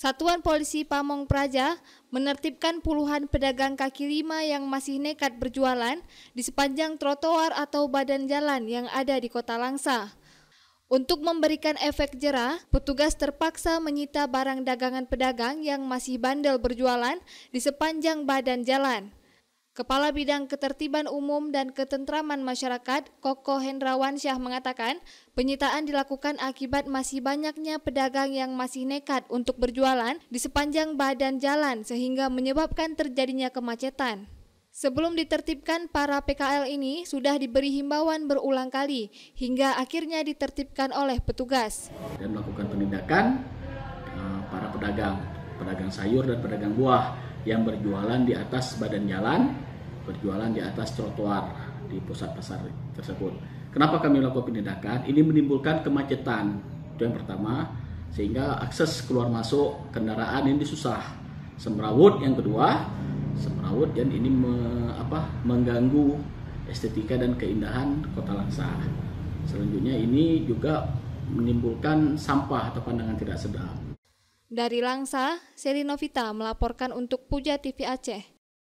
Satuan Polisi Pamong Praja menertibkan puluhan pedagang kaki lima yang masih nekat berjualan di sepanjang trotoar atau badan jalan yang ada di Kota Langsa. Untuk memberikan efek jera, petugas terpaksa menyita barang dagangan pedagang yang masih bandel berjualan di sepanjang badan jalan. Kepala Bidang Ketertiban Umum dan Ketentraman Masyarakat, Koko Hendrawansyah mengatakan, penyitaan dilakukan akibat masih banyaknya pedagang yang masih nekat untuk berjualan di sepanjang badan jalan sehingga menyebabkan terjadinya kemacetan. Sebelum ditertibkan, para PKL ini sudah diberi himbauan berulang kali hingga akhirnya ditertibkan oleh petugas. Dan melakukan penindakan para pedagang sayur dan pedagang buah yang berjualan di atas badan jalan, berjualan di atas trotoar di pusat pasar tersebut. Kenapa kami melakukan penindakan? Ini menimbulkan kemacetan, itu yang pertama, sehingga akses keluar masuk kendaraan ini susah. Semrawut yang kedua, semrawut dan ini mengganggu estetika dan keindahan Kota Langsa. Selanjutnya ini juga menimbulkan sampah atau pandangan tidak sedap. Dari Langsa, Seri Novita melaporkan untuk Puja TV Aceh.